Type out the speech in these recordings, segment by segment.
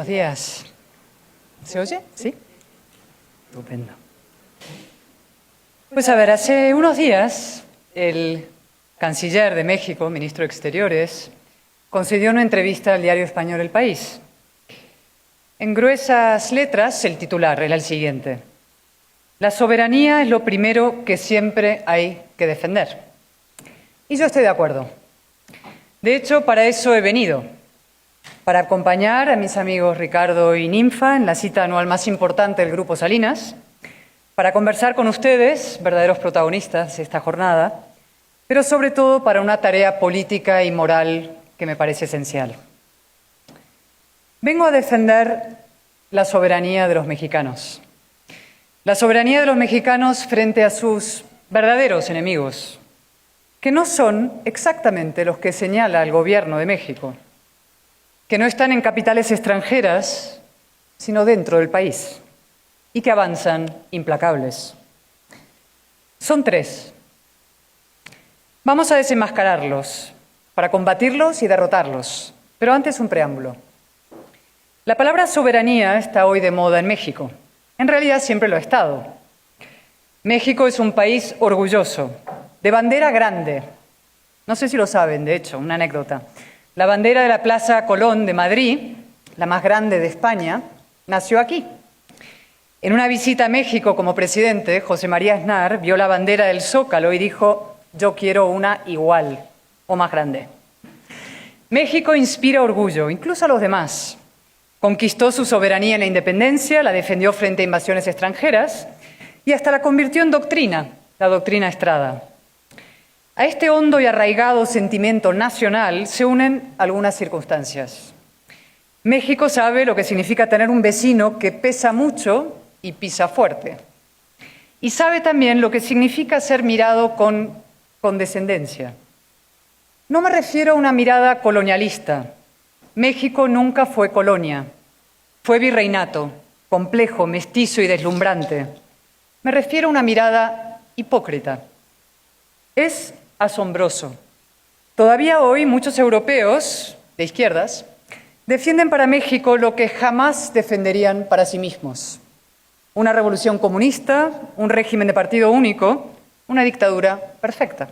Buenos días. ¿Se oye? ¿Sí? Estupendo. Pues a ver, hace unos días el canciller de México, ministro de Exteriores, concedió una entrevista al diario español El País. En gruesas letras, el titular era el siguiente: la soberanía es lo primero que siempre hay que defender. Y yo estoy de acuerdo. De hecho, para eso he venido, para acompañar a mis amigos Ricardo y Ninfa en la cita anual más importante del Grupo Salinas, para conversar con ustedes, verdaderos protagonistas de esta jornada, pero sobre todo para una tarea política y moral que me parece esencial. Vengo a defender la soberanía de los mexicanos. La soberanía de los mexicanos frente a sus verdaderos enemigos, que no son exactamente los que señala el Gobierno de México, que no están en capitales extranjeras, sino dentro del país, y que avanzan implacables. Son tres. Vamos a desenmascararlos, para combatirlos y derrotarlos, pero antes un preámbulo. La palabra soberanía está hoy de moda en México. En realidad siempre lo ha estado. México es un país orgulloso, de bandera grande. No sé si lo saben, de hecho, una anécdota. La bandera de la Plaza Colón de Madrid, la más grande de España, nació aquí. En una visita a México como presidente, José María Aznar vio la bandera del Zócalo y dijo: yo quiero una igual o más grande. México inspira orgullo, incluso a los demás. Conquistó su soberanía en la independencia, la defendió frente a invasiones extranjeras y hasta la convirtió en doctrina, la doctrina Estrada. A este hondo y arraigado sentimiento nacional se unen algunas circunstancias. México sabe lo que significa tener un vecino que pesa mucho y pisa fuerte. Y sabe también lo que significa ser mirado con condescendencia. No me refiero a una mirada colonialista. México nunca fue colonia. Fue virreinato, complejo, mestizo y deslumbrante. Me refiero a una mirada hipócrita. Es asombroso. Todavía hoy muchos europeos, de izquierdas, defienden para México lo que jamás defenderían para sí mismos: una revolución comunista, un régimen de partido único, una dictadura perfecta.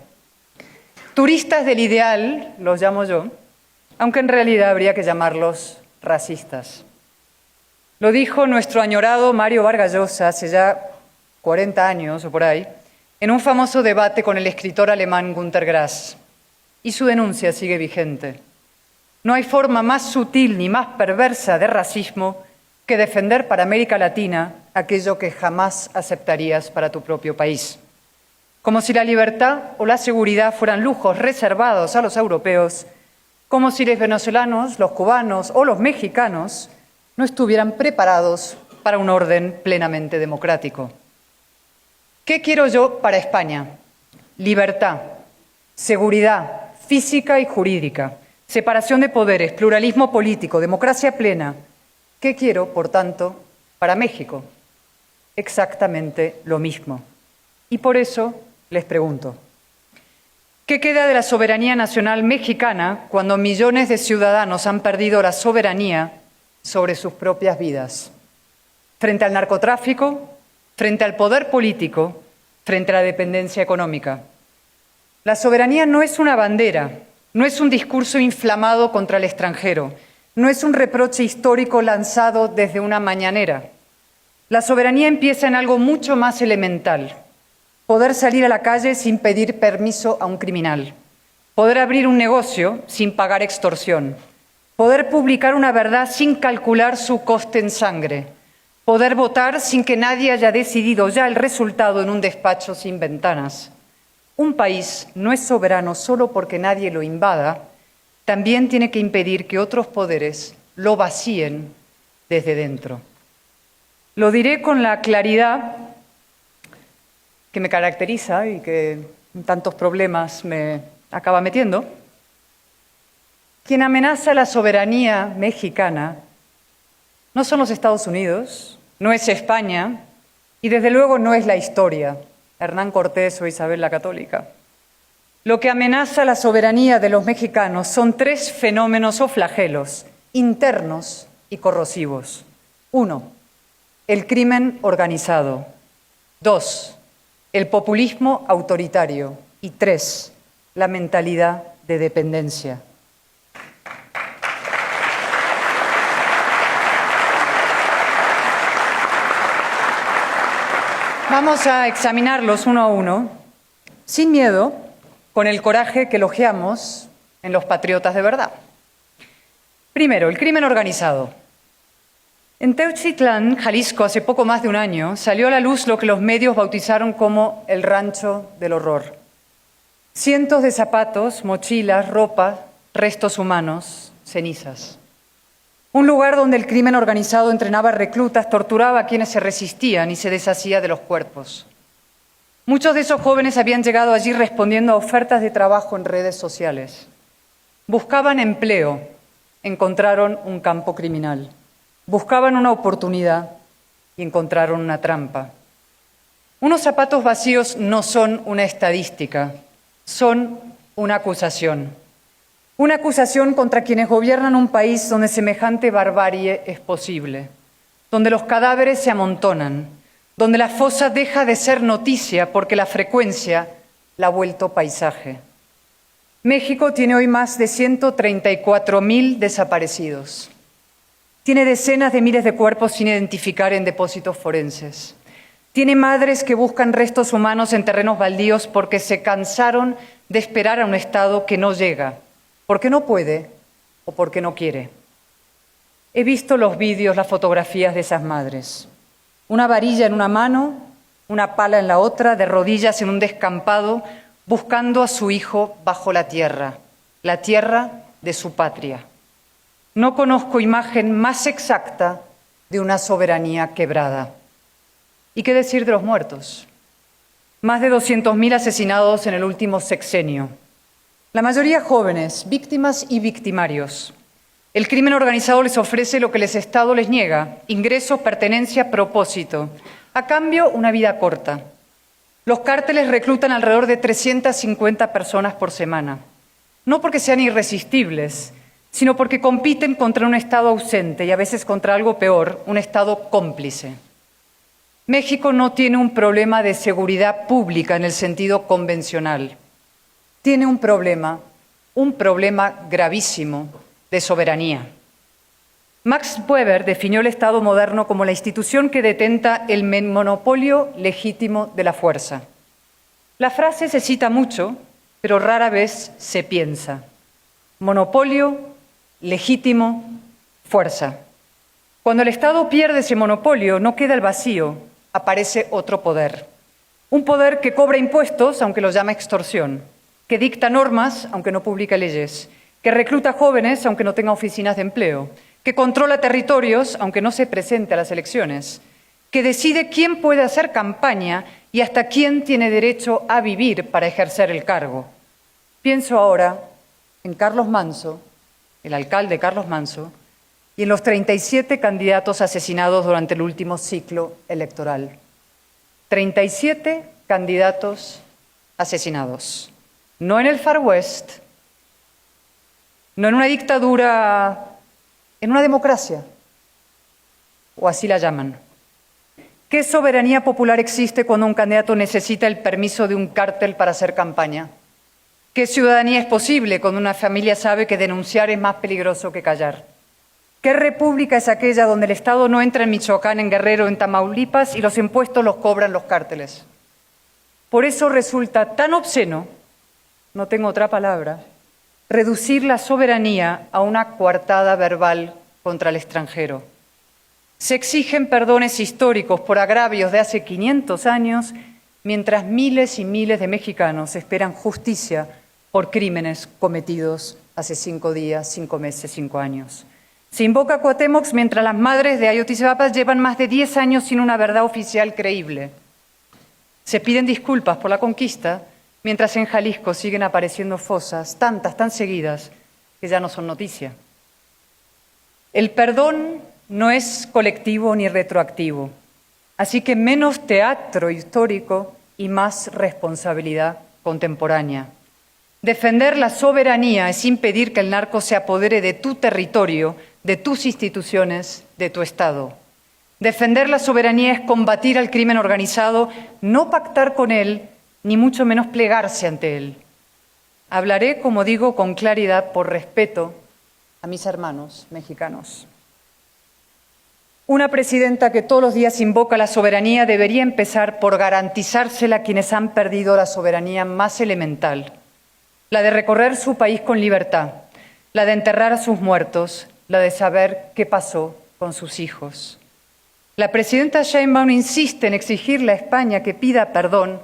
Turistas del ideal, los llamo yo, aunque en realidad habría que llamarlos racistas. Lo dijo nuestro añorado Mario Vargas Llosa hace ya 40 años o por ahí, en un famoso debate con el escritor alemán Günter Grass. Y su denuncia sigue vigente. No hay forma más sutil ni más perversa de racismo que defender para América Latina aquello que jamás aceptarías para tu propio país. Como si la libertad o la seguridad fueran lujos reservados a los europeos, como si los venezolanos, los cubanos o los mexicanos no estuvieran preparados para un orden plenamente democrático. ¿Qué quiero yo para España? Libertad, seguridad física y jurídica, separación de poderes, pluralismo político, democracia plena. ¿Qué quiero, por tanto, para México? Exactamente lo mismo. Y por eso les pregunto: ¿qué queda de la soberanía nacional mexicana cuando millones de ciudadanos han perdido la soberanía sobre sus propias vidas? Frente al narcotráfico, frente al poder político, frente a la dependencia económica. La soberanía no es una bandera, no es un discurso inflamado contra el extranjero, no es un reproche histórico lanzado desde una mañanera. La soberanía empieza en algo mucho más elemental: poder salir a la calle sin pedir permiso a un criminal, poder abrir un negocio sin pagar extorsión, poder publicar una verdad sin calcular su coste en sangre, poder votar sin que nadie haya decidido ya el resultado en un despacho sin ventanas. Un país no es soberano solo porque nadie lo invada, también tiene que impedir que otros poderes lo vacíen desde dentro. Lo diré con la claridad que me caracteriza y que en tantos problemas me acaba metiendo. Quien amenaza la soberanía mexicana no son los Estados Unidos, no es España y desde luego no es la historia, Hernán Cortés o Isabel la Católica. Lo que amenaza la soberanía de los mexicanos son tres fenómenos o flagelos internos y corrosivos. 1. El crimen organizado. 2. El populismo autoritario. Y 3. La mentalidad de dependencia. Vamos a examinarlos uno a uno, sin miedo, con el coraje que elogiamos en los patriotas de verdad. Primero, el crimen organizado. En Teuchitlán, Jalisco, hace poco más de un año, salió a la luz lo que los medios bautizaron como el rancho del horror. Cientos de zapatos, mochilas, ropa, restos humanos, cenizas. Un lugar donde el crimen organizado entrenaba reclutas, torturaba a quienes se resistían y se deshacía de los cuerpos. Muchos de esos jóvenes habían llegado allí respondiendo a ofertas de trabajo en redes sociales. Buscaban empleo, encontraron un campo criminal. Buscaban una oportunidad y encontraron una trampa. Unos zapatos vacíos no son una estadística, son una acusación. Una acusación contra quienes gobiernan un país donde semejante barbarie es posible, donde los cadáveres se amontonan, donde la fosa deja de ser noticia porque la frecuencia la ha vuelto paisaje. México tiene hoy más de 134.000 desaparecidos. Tiene decenas de miles de cuerpos sin identificar en depósitos forenses. Tiene madres que buscan restos humanos en terrenos baldíos porque se cansaron de esperar a un Estado que no llega, porque no puede o porque no quiere. He visto los vídeos, las fotografías de esas madres. Una varilla en una mano, una pala en la otra, de rodillas en un descampado, buscando a su hijo bajo la tierra de su patria. No conozco imagen más exacta de una soberanía quebrada. ¿Y qué decir de los muertos? Más de 200.000 asesinados en el último sexenio. La mayoría jóvenes, víctimas y victimarios. El crimen organizado les ofrece lo que el Estado les niega: ingresos, pertenencia, propósito. A cambio, una vida corta. Los cárteles reclutan alrededor de 350 personas por semana. No porque sean irresistibles, sino porque compiten contra un Estado ausente y a veces contra algo peor, un Estado cómplice. México no tiene un problema de seguridad pública en el sentido convencional. Tiene un problema gravísimo de soberanía. Max Weber definió el Estado moderno como la institución que detenta el monopolio legítimo de la fuerza. La frase se cita mucho, pero rara vez se piensa. Monopolio, legítimo, fuerza. Cuando el Estado pierde ese monopolio, no queda el vacío, aparece otro poder. Un poder que cobra impuestos, aunque los llama extorsión, que dicta normas, aunque no publica leyes, que recluta jóvenes, aunque no tenga oficinas de empleo, que controla territorios, aunque no se presente a las elecciones, que decide quién puede hacer campaña y hasta quién tiene derecho a vivir para ejercer el cargo. Pienso ahora en Carlos Manso, el alcalde Carlos Manso, y en los 37 candidatos asesinados durante el último ciclo electoral. 37 candidatos asesinados. No en el Far West, no en una dictadura, en una democracia, o así la llaman. ¿Qué soberanía popular existe cuando un candidato necesita el permiso de un cártel para hacer campaña? ¿Qué ciudadanía es posible cuando una familia sabe que denunciar es más peligroso que callar? ¿Qué república es aquella donde el Estado no entra en Michoacán, en Guerrero, en Tamaulipas y los impuestos los cobran los cárteles? Por eso resulta tan obsceno, no tengo otra palabra, reducir la soberanía a una coartada verbal contra el extranjero. Se exigen perdones históricos por agravios de hace 500 años, mientras miles y miles de mexicanos esperan justicia por crímenes cometidos hace 5 días, 5 meses, 5 años. Se invoca a Cuauhtémoc mientras las madres de Ayotzinapa llevan más de 10 años sin una verdad oficial creíble. Se piden disculpas por la conquista, mientras en Jalisco siguen apareciendo fosas, tantas, tan seguidas, que ya no son noticia. El perdón no es colectivo ni retroactivo, así que menos teatro histórico y más responsabilidad contemporánea. Defender la soberanía es impedir que el narco se apodere de tu territorio de tus instituciones, de tu Estado. Defender la soberanía es combatir al crimen organizado, no pactar con él, ni mucho menos plegarse ante él. Hablaré, como digo, con claridad por respeto a mis hermanos mexicanos. Una presidenta que todos los días invoca la soberanía debería empezar por garantizársela a quienes han perdido la soberanía más elemental, la de recorrer su país con libertad, la de enterrar a sus muertos, la de saber qué pasó con sus hijos. La presidenta Sheinbaum insiste en exigirle a España que pida perdón,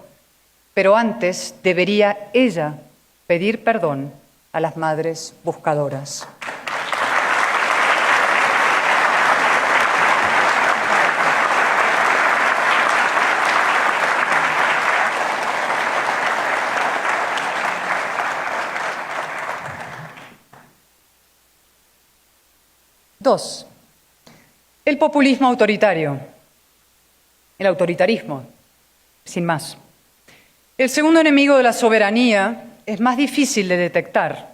pero antes debería ella pedir perdón a las madres buscadoras. Dos, el populismo autoritario, el autoritarismo, sin más. El segundo enemigo de la soberanía es más difícil de detectar.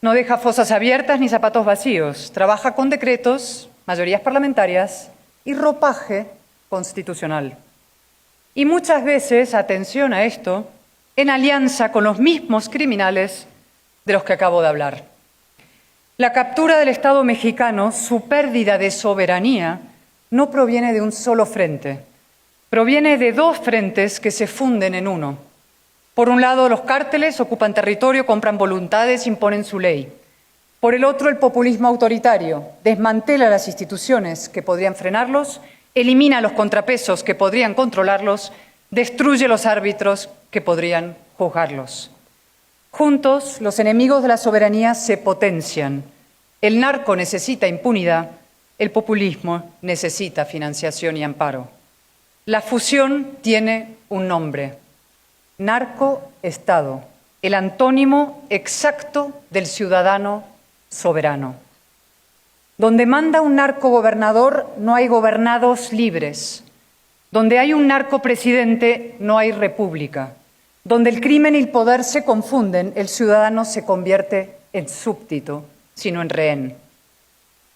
No deja fosas abiertas ni zapatos vacíos. Trabaja con decretos, mayorías parlamentarias y ropaje constitucional. Y muchas veces, atención a esto, en alianza con los mismos criminales de los que acabo de hablar. La captura del Estado mexicano, su pérdida de soberanía, no proviene de un solo frente. Proviene de dos frentes que se funden en uno. Por un lado, los cárteles ocupan territorio, compran voluntades, imponen su ley. Por el otro, el populismo autoritario desmantela las instituciones que podrían frenarlos, elimina los contrapesos que podrían controlarlos, destruye los árbitros que podrían juzgarlos. Juntos, los enemigos de la soberanía se potencian. El narco necesita impunidad, el populismo necesita financiación y amparo. La fusión tiene un nombre: narcoestado, el antónimo exacto del ciudadano soberano. Donde manda un narcogobernador no hay gobernados libres. Donde hay un narcopresidente no hay república. Donde el crimen y el poder se confunden, el ciudadano se convierte en súbdito, sino en rehén.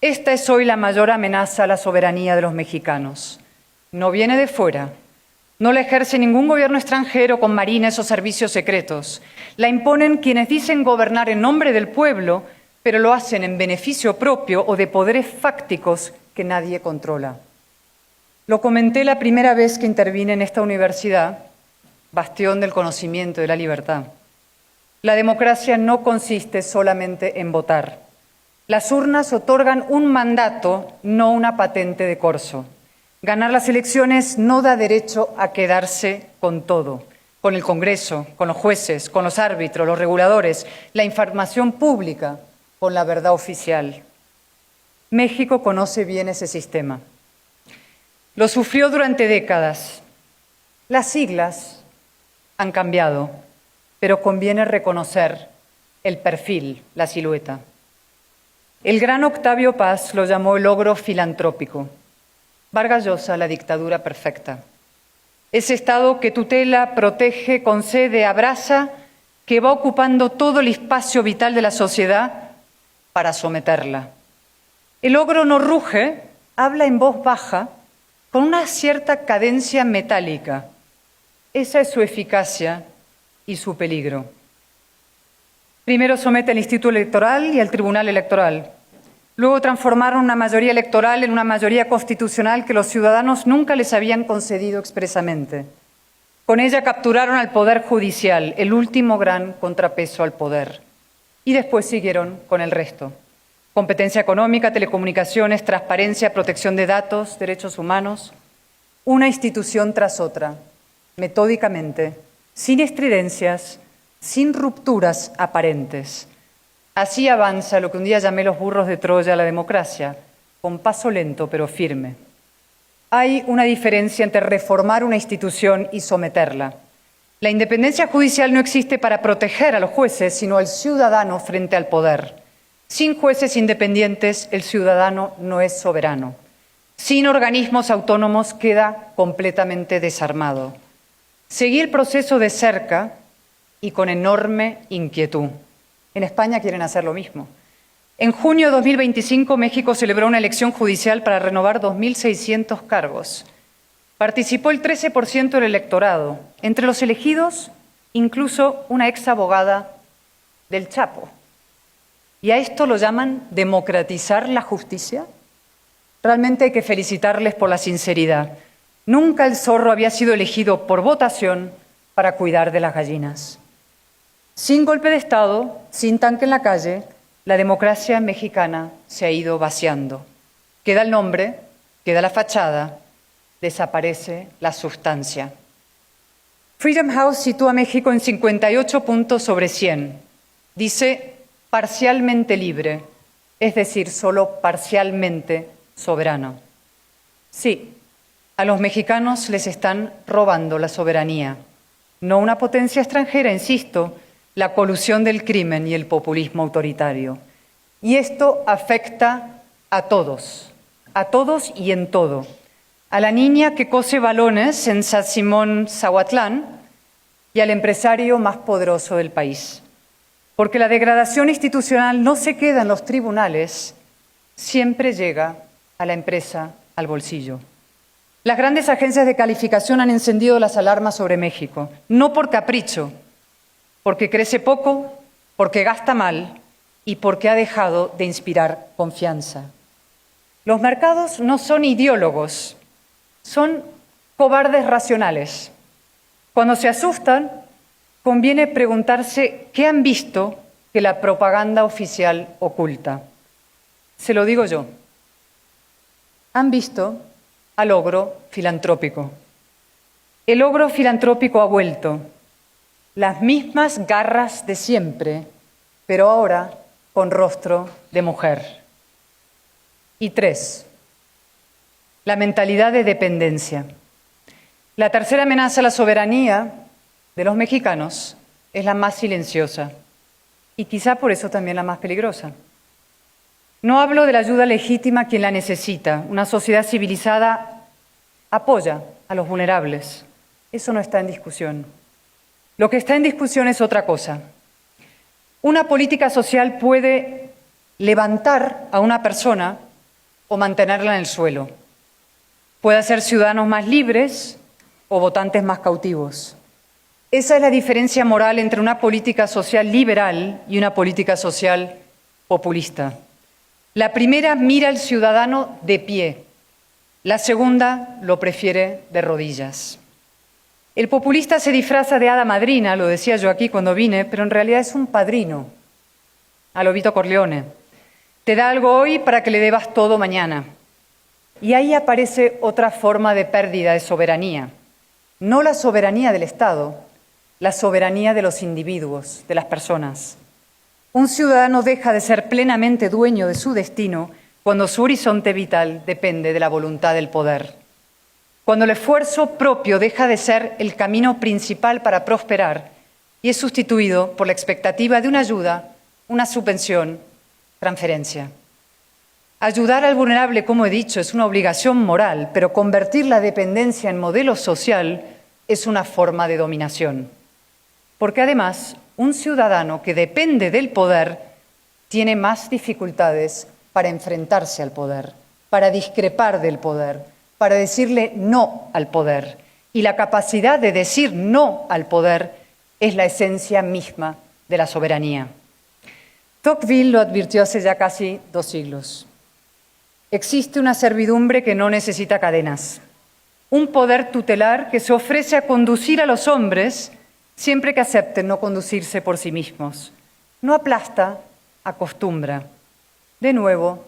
Esta es hoy la mayor amenaza a la soberanía de los mexicanos. No viene de fuera, no la ejerce ningún gobierno extranjero con marines o servicios secretos. La imponen quienes dicen gobernar en nombre del pueblo, pero lo hacen en beneficio propio o de poderes fácticos que nadie controla. Lo comenté la primera vez que intervine en esta universidad, bastión del conocimiento y de la libertad. La democracia no consiste solamente en votar. Las urnas otorgan un mandato, no una patente de corso. Ganar las elecciones no da derecho a quedarse con todo, con el Congreso, con los jueces, con los árbitros, los reguladores, la información pública, con la verdad oficial. México conoce bien ese sistema. Lo sufrió durante décadas. Las siglas han cambiado, pero conviene reconocer el perfil, la silueta. El gran Octavio Paz lo llamó el logro filantrópico. Vargas Llosa, la dictadura perfecta. Ese Estado que tutela, protege, concede, abraza, que va ocupando todo el espacio vital de la sociedad para someterla. El ogro no ruge, habla en voz baja, con una cierta cadencia metálica. Esa es su eficacia y su peligro. Primero somete al Instituto Electoral y al Tribunal Electoral. Luego transformaron una mayoría electoral en una mayoría constitucional que los ciudadanos nunca les habían concedido expresamente. Con ella capturaron al Poder Judicial, el último gran contrapeso al poder. Y después siguieron con el resto. Competencia económica, telecomunicaciones, transparencia, protección de datos, derechos humanos. Una institución tras otra, metódicamente, sin estridencias, sin rupturas aparentes. Así avanza lo que un día llamé los burros de Troya a la democracia, con paso lento pero firme. Hay una diferencia entre reformar una institución y someterla. La independencia judicial no existe para proteger a los jueces, sino al ciudadano frente al poder. Sin jueces independientes, el ciudadano no es soberano. Sin organismos autónomos, queda completamente desarmado. Seguí el proceso de cerca y con enorme inquietud. En España quieren hacer lo mismo. En junio de 2025, México celebró una elección judicial para renovar 2.600 cargos. Participó el 13% del electorado. Entre los elegidos, incluso una ex abogada del Chapo. ¿Y a esto lo llaman democratizar la justicia? Realmente hay que felicitarles por la sinceridad. Nunca el zorro había sido elegido por votación para cuidar de las gallinas. Sin golpe de Estado, sin tanque en la calle, la democracia mexicana se ha ido vaciando. Queda el nombre, queda la fachada, desaparece la sustancia. Freedom House sitúa a México en 58 puntos sobre 100. Dice parcialmente libre, es decir, solo parcialmente soberano. Sí, a los mexicanos les están robando la soberanía. No una potencia extranjera, insisto, la colusión del crimen y el populismo autoritario. Y esto afecta a todos y en todo. A la niña que cose balones en San Simón, Zahuatlán, y al empresario más poderoso del país. Porque la degradación institucional no se queda en los tribunales, siempre llega a la empresa, al bolsillo. Las grandes agencias de calificación han encendido las alarmas sobre México, no por capricho, porque crece poco, porque gasta mal y porque ha dejado de inspirar confianza. Los mercados no son ideólogos, son cobardes racionales. Cuando se asustan, conviene preguntarse qué han visto que la propaganda oficial oculta. Se lo digo yo. Han visto al ogro filantrópico. El ogro filantrópico ha vuelto. Las mismas garras de siempre, pero ahora con rostro de mujer. Y 3, la mentalidad de dependencia. La tercera amenaza a la soberanía de los mexicanos es la más silenciosa y quizá por eso también la más peligrosa. No hablo de la ayuda legítima a quien la necesita. Una sociedad civilizada apoya a los vulnerables. Eso no está en discusión. Lo que está en discusión es otra cosa. Una política social puede levantar a una persona o mantenerla en el suelo. Puede hacer ciudadanos más libres o votantes más cautivos. Esa es la diferencia moral entre una política social liberal y una política social populista. La primera mira al ciudadano de pie, la segunda lo prefiere de rodillas. El populista se disfraza de hada madrina, lo decía yo aquí cuando vine, pero en realidad es un padrino, a lo Vito Corleone. Te da algo hoy para que le debas todo mañana. Y ahí aparece otra forma de pérdida de soberanía. No la soberanía del Estado, la soberanía de los individuos, de las personas. Un ciudadano deja de ser plenamente dueño de su destino cuando su horizonte vital depende de la voluntad del poder. Cuando el esfuerzo propio deja de ser el camino principal para prosperar y es sustituido por la expectativa de una ayuda, una subvención, transferencia. Ayudar al vulnerable, como he dicho, es una obligación moral, pero convertir la dependencia en modelo social es una forma de dominación. Porque además, un ciudadano que depende del poder tiene más dificultades para enfrentarse al poder, para discrepar del poder, para decirle no al poder. Y la capacidad de decir no al poder es la esencia misma de la soberanía. Tocqueville lo advirtió hace ya casi 2 siglos. Existe una servidumbre que no necesita cadenas, un poder tutelar que se ofrece a conducir a los hombres siempre que acepten no conducirse por sí mismos. No aplasta, acostumbra. De nuevo,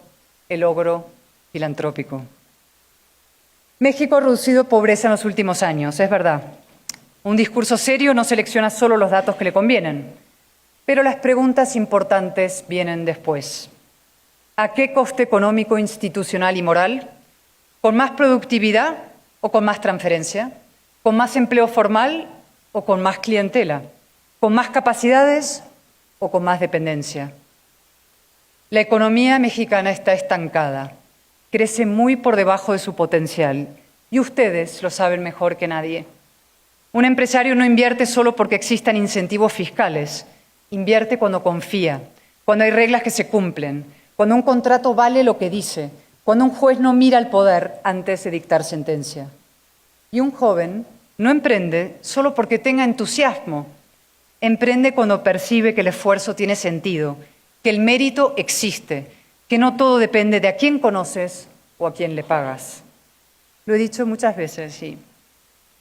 el ogro filantrópico. México ha reducido pobreza en los últimos años, es verdad. Un discurso serio no selecciona solo los datos que le convienen, pero las preguntas importantes vienen después. ¿A qué coste económico, institucional y moral? ¿Con más productividad o con más transferencia? ¿Con más empleo formal o con más clientela? ¿Con más capacidades o con más dependencia? La economía mexicana está estancada, crece muy por debajo de su potencial y ustedes lo saben mejor que nadie. Un empresario no invierte solo porque existan incentivos fiscales, invierte cuando confía, cuando hay reglas que se cumplen, cuando un contrato vale lo que dice, cuando un juez no mira al poder antes de dictar sentencia. Y un joven no emprende solo porque tenga entusiasmo, emprende cuando percibe que el esfuerzo tiene sentido, que el mérito existe, que no todo depende de a quién conoces o a quién le pagas. Lo he dicho muchas veces, sí.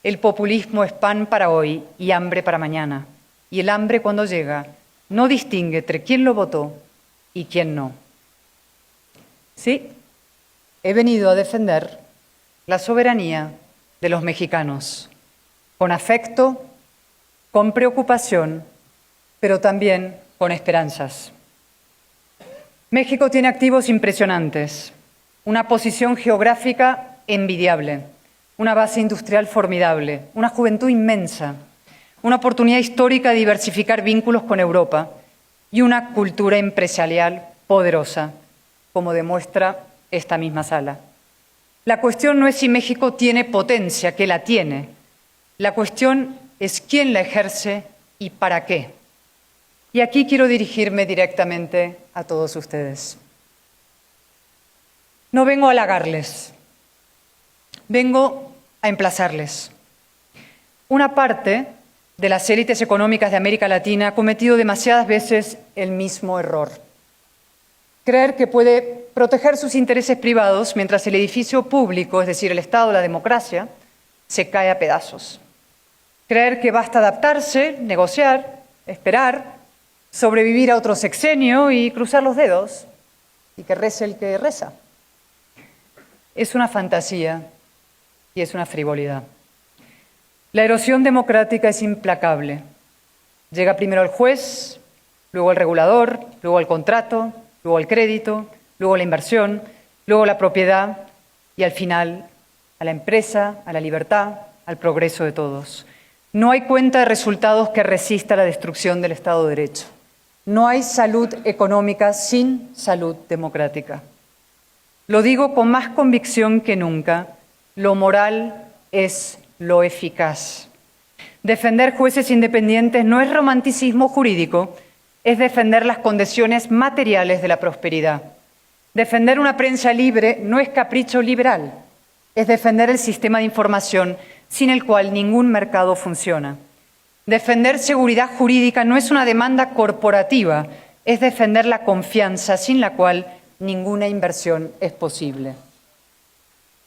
El populismo es pan para hoy y hambre para mañana. Y el hambre, cuando llega, no distingue entre quién lo votó y quién no. Sí, he venido a defender la soberanía de los mexicanos, con afecto, con preocupación, pero también con esperanzas. México tiene activos impresionantes, una posición geográfica envidiable, una base industrial formidable, una juventud inmensa, una oportunidad histórica de diversificar vínculos con Europa y una cultura empresarial poderosa, como demuestra esta misma sala. La cuestión no es si México tiene potencia, que la tiene. La cuestión es quién la ejerce y para qué. Y aquí quiero dirigirme directamente a todos ustedes. No vengo a halagarles, vengo a emplazarles. Una parte de las élites económicas de América Latina ha cometido demasiadas veces el mismo error. Creer que puede proteger sus intereses privados mientras el edificio público, es decir, el Estado, la democracia, se cae a pedazos. Creer que basta adaptarse, negociar, esperar, sobrevivir a otro sexenio y cruzar los dedos y que rece el que reza. Es una fantasía y es una frivolidad. La erosión democrática es implacable. Llega primero el juez, luego el regulador, luego el contrato, luego el crédito, luego la inversión, luego la propiedad y al final a la empresa, a la libertad, al progreso de todos. No hay cuenta de resultados que resista la destrucción del Estado de Derecho. No hay salud económica sin salud democrática. Lo digo con más convicción que nunca, lo moral es lo eficaz. Defender jueces independientes no es romanticismo jurídico, es defender las condiciones materiales de la prosperidad. Defender una prensa libre no es capricho liberal, es defender el sistema de información sin el cual ningún mercado funciona. Defender seguridad jurídica no es una demanda corporativa, es defender la confianza sin la cual ninguna inversión es posible.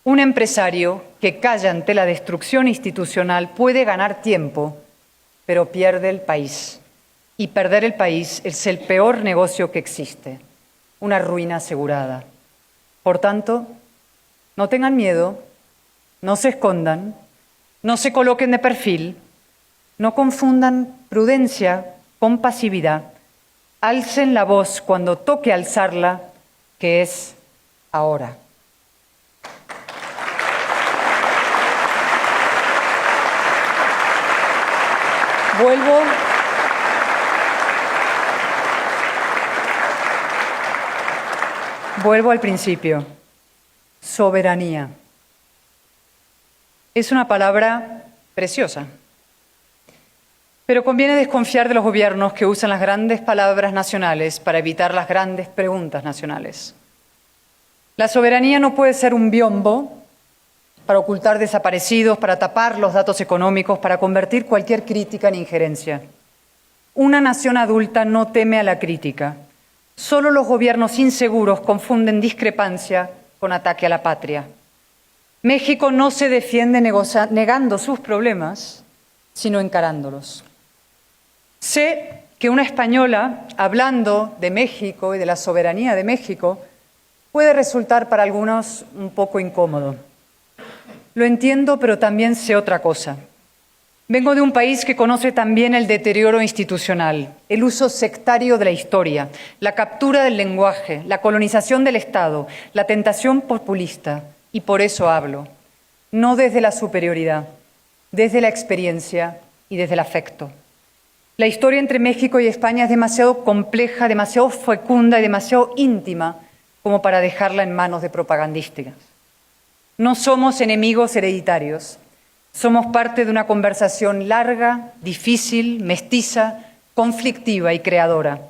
Un empresario que calla ante la destrucción institucional puede ganar tiempo, pero pierde el país. Y perder el país es el peor negocio que existe, una ruina asegurada. Por tanto, no tengan miedo, no se escondan, no se coloquen de perfil, no confundan prudencia con pasividad, alcen la voz cuando toque alzarla, que es ahora. Vuelvo al principio. Soberanía. Es una palabra preciosa. Pero conviene desconfiar de los gobiernos que usan las grandes palabras nacionales para evitar las grandes preguntas nacionales. La soberanía no puede ser un biombo para ocultar desaparecidos, para tapar los datos económicos, para convertir cualquier crítica en injerencia. Una nación adulta no teme a la crítica. Solo los gobiernos inseguros confunden discrepancia con ataque a la patria. México no se defiende negando sus problemas, sino encarándolos. Sé que una española, hablando de México y de la soberanía de México, puede resultar para algunos un poco incómodo. Lo entiendo, pero también sé otra cosa. Vengo de un país que conoce también el deterioro institucional, el uso sectario de la historia, la captura del lenguaje, la colonización del Estado, la tentación populista, y por eso hablo, no desde la superioridad, desde la experiencia y desde el afecto. La historia entre México y España es demasiado compleja, demasiado fecunda y demasiado íntima como para dejarla en manos de propagandistas. No somos enemigos hereditarios. Somos parte de una conversación larga, difícil, mestiza, conflictiva y creadora.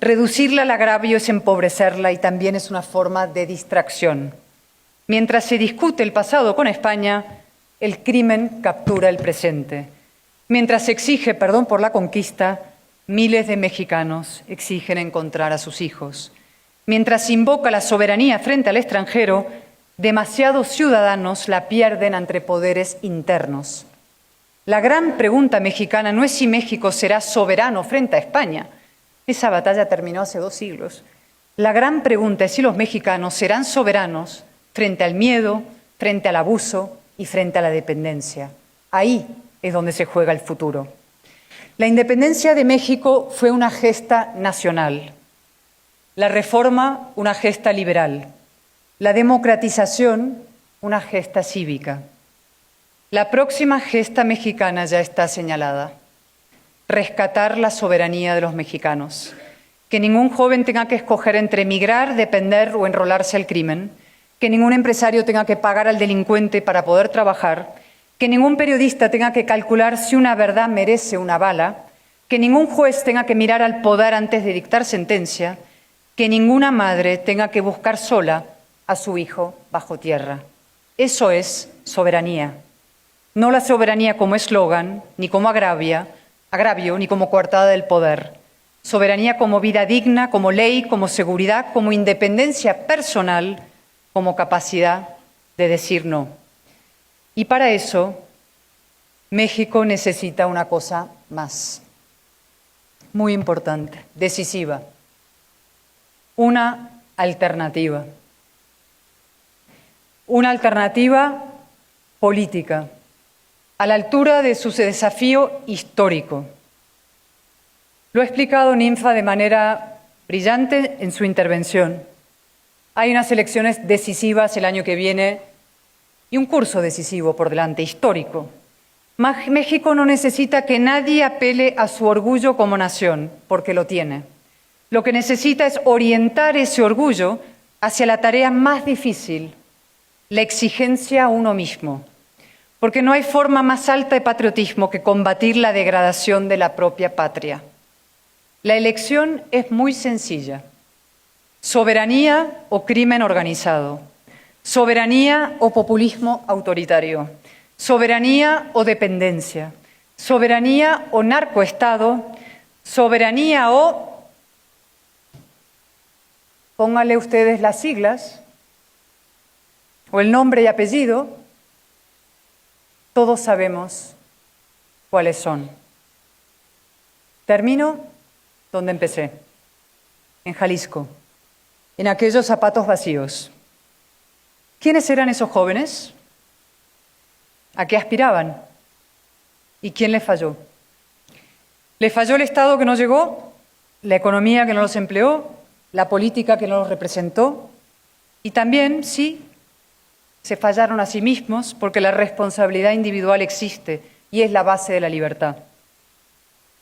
Reducirla al agravio es empobrecerla y también es una forma de distracción. Mientras se discute el pasado con España, el crimen captura el presente. Mientras se exige perdón por la conquista, miles de mexicanos exigen encontrar a sus hijos. Mientras se invoca la soberanía frente al extranjero, demasiados ciudadanos la pierden ante poderes internos. La gran pregunta mexicana no es si México será soberano frente a España. Esa batalla terminó hace 2 siglos. La gran pregunta es si los mexicanos serán soberanos frente al miedo, frente al abuso y frente a la dependencia. Ahí es donde se juega el futuro. La independencia de México fue una gesta nacional, la reforma una gesta liberal, la democratización una gesta cívica. La próxima gesta mexicana ya está señalada: rescatar la soberanía de los mexicanos, que ningún joven tenga que escoger entre emigrar, depender o enrolarse al crimen, que ningún empresario tenga que pagar al delincuente para poder trabajar, que ningún periodista tenga que calcular si una verdad merece una bala, que ningún juez tenga que mirar al poder antes de dictar sentencia, que ninguna madre tenga que buscar sola a su hijo bajo tierra. Eso es soberanía. No la soberanía como eslogan, ni como agravio, ni como coartada del poder. Soberanía como vida digna, como ley, como seguridad, como independencia personal, como capacidad de decir no. Y para eso, México necesita una cosa más, muy importante, decisiva: una alternativa. Una alternativa política, a la altura de su desafío histórico. Lo ha explicado Ninfa de manera brillante en su intervención. Hay unas elecciones decisivas el año que viene y un curso decisivo por delante, histórico. México no necesita que nadie apele a su orgullo como nación, porque lo tiene. Lo que necesita es orientar ese orgullo hacia la tarea más difícil, la exigencia a uno mismo. Porque no hay forma más alta de patriotismo que combatir la degradación de la propia patria. La elección es muy sencilla: soberanía o crimen organizado, soberanía o populismo autoritario, soberanía o dependencia, soberanía o narcoestado, soberanía o, pónganle ustedes las siglas o el nombre y apellido, todos sabemos cuáles son. Termino donde empecé, en Jalisco, en aquellos zapatos vacíos. ¿Quiénes eran esos jóvenes? ¿A qué aspiraban? ¿Y quién les falló? ¿Les falló el Estado que no llegó? ¿La economía que no los empleó? ¿La política que no los representó? Y también, sí, se fallaron a sí mismos, porque la responsabilidad individual existe y es la base de la libertad.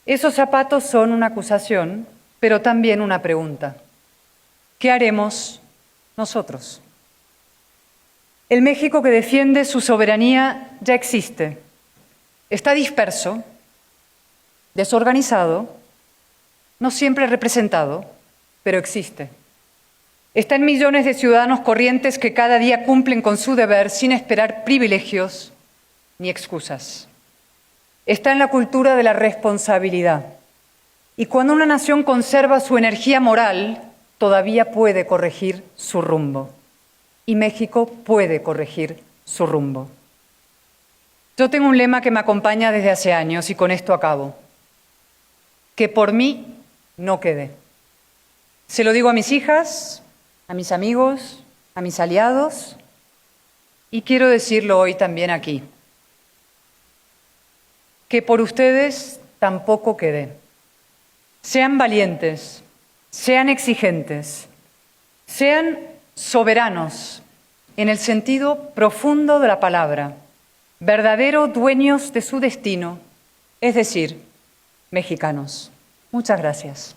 Esos zapatos son una acusación, pero también una pregunta. ¿Qué haremos nosotros? El México que defiende su soberanía ya existe. Está disperso, desorganizado, no siempre representado, pero existe. Está en millones de ciudadanos corrientes que cada día cumplen con su deber sin esperar privilegios ni excusas. Está en la cultura de la responsabilidad. Y cuando una nación conserva su energía moral, todavía puede corregir su rumbo. Y México puede corregir su rumbo. Yo tengo un lema que me acompaña desde hace años y con esto acabo: que por mí no quede. Se lo digo a mis hijas, a mis amigos, a mis aliados, y quiero decirlo hoy también aquí: que por ustedes tampoco quede. Sean valientes, sean exigentes, sean soberanos en el sentido profundo de la palabra, verdaderos dueños de su destino, es decir, mexicanos. Muchas gracias.